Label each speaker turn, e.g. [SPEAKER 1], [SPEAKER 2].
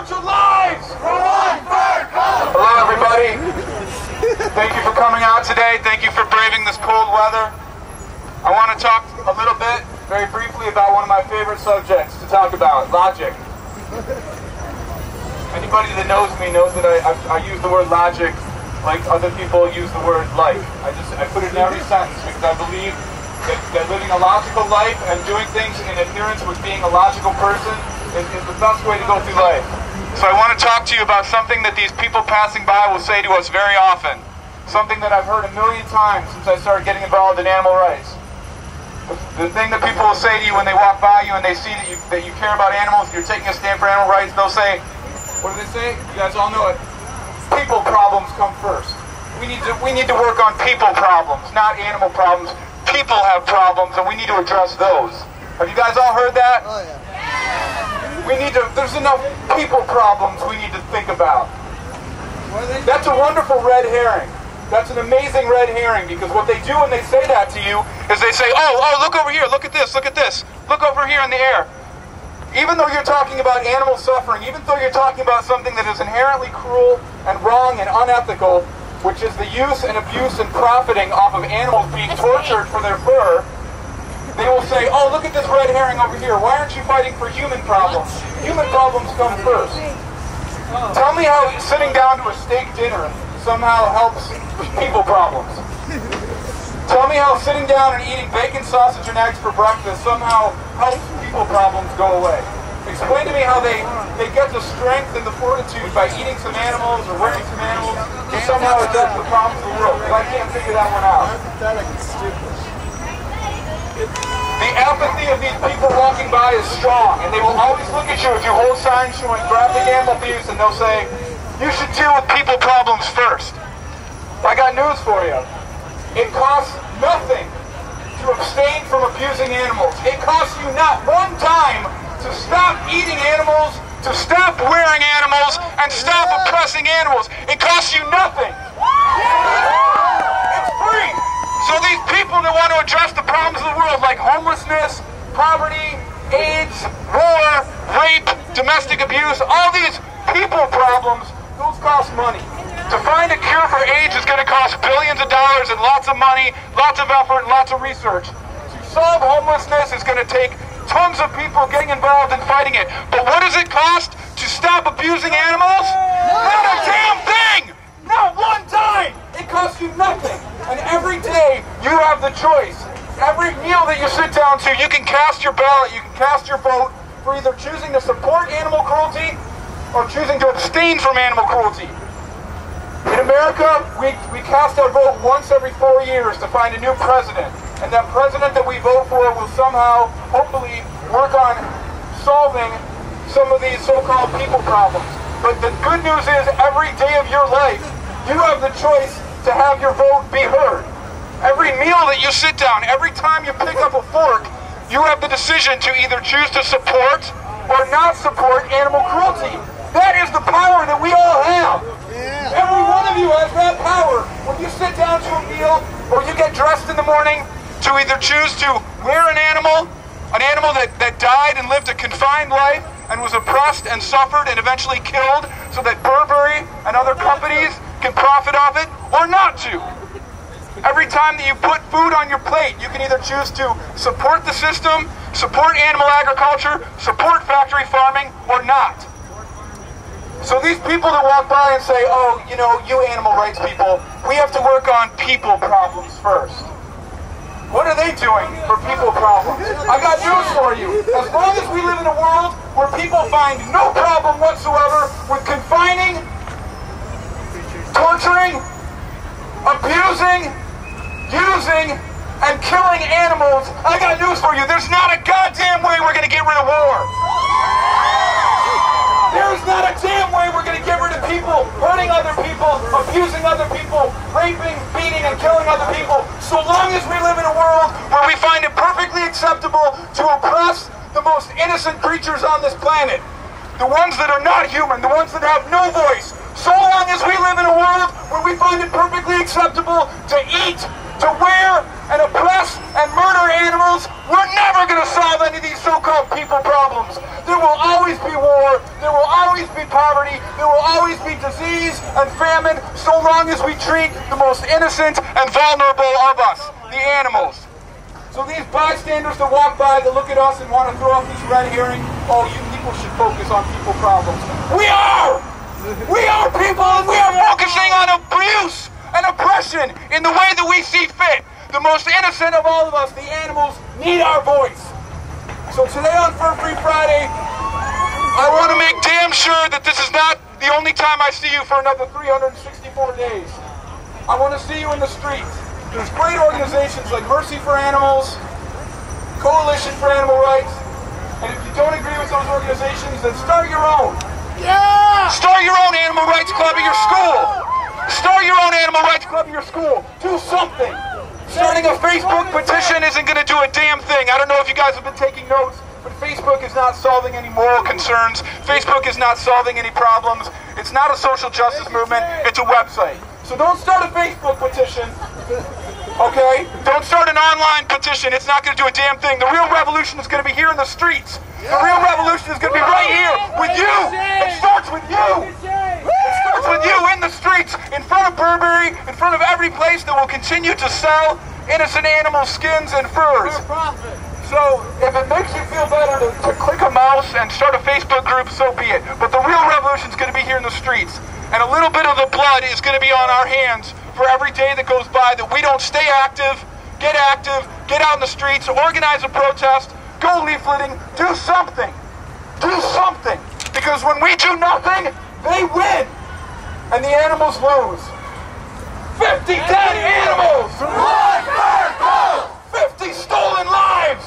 [SPEAKER 1] bunch of lives for one bird call. Hello, everybody. Thank you for coming out today. Thank you for braving this cold weather. I want to talk a little bit, very briefly, about one of my favorite subjects to talk about, logic. Anybody that knows me knows that I use the word logic like other people use the word life. I put it in every sentence because I believe that living a logical life and doing things in adherence with being a logical person is the best way to go through life. So I want to talk to you about something that these people passing by will say to us very often. Something that I've heard a million times since I started getting involved in animal rights. The thing that people will say to you when they walk by you and they see that you care about animals, you're taking a stand for animal rights, they'll say, what do they say? You guys all know it. People problems come first. We need to work on people problems, not animal problems. People have problems and we need to address those. Have you guys all heard that?
[SPEAKER 2] Oh yeah.
[SPEAKER 1] There's enough people problems we need to think about. That's a wonderful red herring. That's an amazing red herring, because what they do when they say that to you is they say, oh, look over here, look at this, look over here in the air. Even though you're talking about animal suffering, even though you're talking about something that is inherently cruel and wrong and unethical, which is the use and abuse and profiting off of animals being tortured for their fur, they will say, oh, look at this red herring over here. Why aren't you fighting for human problems? Human problems come first. Tell me how sitting down to a steak dinner somehow helps people problems. Tell me how sitting down and eating bacon, sausage, and eggs for breakfast somehow helps people problems go away. Explain to me how they get the strength and the fortitude by eating some animals or wearing some animals to somehow address the problems of the world. Because I can't figure that one out. The apathy of these people walking by is strong, and they will always look at you if you hold signs showing graphic animal abuse, and they'll say, you should deal with people problems first. I got news for you. It costs nothing to abstain from abusing animals. It costs you not one time to stop eating animals, to stop wearing animals, and stop oppressing animals. It costs you nothing. It's free. So these people that want to address the problems of the world, like homelessness, poverty, AIDS, war, rape, domestic abuse, all these people problems, those cost money. To find a cure for AIDS is going to cost billions of dollars and lots of money, lots of effort, and lots of research. To solve homelessness is going to take tons of people getting involved in fighting it. But what does it cost to stop abusing animals? Not a damn thing! Not one time! It costs you nothing. And every day you have the choice. Every meal that you sit down to, you can cast your ballot, you can cast your vote for either choosing to support animal cruelty or choosing to abstain from animal cruelty. In America, we cast our vote once every 4 years to find a new president. And that president that we vote for will somehow, hopefully, work on solving some of these so-called people problems. But the good news is, every day of your life, you have the choice to have your vote be heard. Every meal that you sit down, every time you pick up a fork, you have the decision to either choose to support or not support animal cruelty. That is the power that we all have. Every one of you has that power. When you sit down to a meal or you get dressed in the morning, to either choose to wear an animal that died and lived a confined life and was oppressed and suffered and eventually killed so that Burberry and other companies can profit off it, or not to. Every time that you put food on your plate, you can either choose to support the system, support animal agriculture, support factory farming, or not. So these people that walk by and say, oh, you know, you animal rights people, we have to work on people problems first. What are they doing for people problems? I got news for you. As long as we live in a world where people find no problem whatsoever with confining, torturing, abusing, using, and killing animals, I got news for you. There's not a goddamn way we're going to get rid of war. There's not a damn way we're going to get rid of people hurting other people, abusing other people, raping, beating, and killing other people, so long as we live in a world where we find it perfectly acceptable to oppress the most innocent creatures on this planet. The ones that are not human, the ones that have no voice. So long as we live in a world where we find it perfectly acceptable to eat, to wear, and oppress, and murder animals, we're never going to solve any of these so-called people problems. There will always be war, there will always be poverty. There will always be disease and famine so long as we treat the most innocent and vulnerable of us, the animals. So these bystanders that walk by, that look at us and want to throw up this red herring, oh, you people should focus on people problems. We are! We are people, and we are focusing on abuse and oppression in the way that we see fit. The most innocent of all of us, the animals, need our voice. So today on Fur Free Friday, I want to make damn sure that this is not the only time I see you for another 364 days. I want to see you in the streets. There's great organizations like Mercy for Animals, Coalition for Animal Rights, and if you don't agree with those organizations, then start your own.
[SPEAKER 2] Yeah!
[SPEAKER 1] Start your own animal rights club at your school. Start your own animal rights club at your school. Do something. Starting a Facebook petition isn't going to do a damn thing. I don't know if you guys have been taking notes, but Facebook is not solving any moral concerns. Facebook is not solving any problems. It's not a social justice movement. It's a website. So don't start a Facebook petition. Okay? Don't start an online petition. It's not going to do a damn thing. The real revolution is going to be here in the streets. The real revolution is going to be right here with you. It starts with you. It starts with you in the streets, in front of Burberry, in front of every place that will continue to sell innocent animal skins and furs. So if it makes you feel better to click a mouse and start a Facebook group, so be it. But the real revolution is going to be here in the streets. And a little bit of the blood is going to be on our hands for every day that goes by that we don't stay active, get out in the streets, organize a protest, go leafleting, do something. Do something. Because when we do nothing, they win. And the animals lose. 50 dead animals! 50 stolen lives!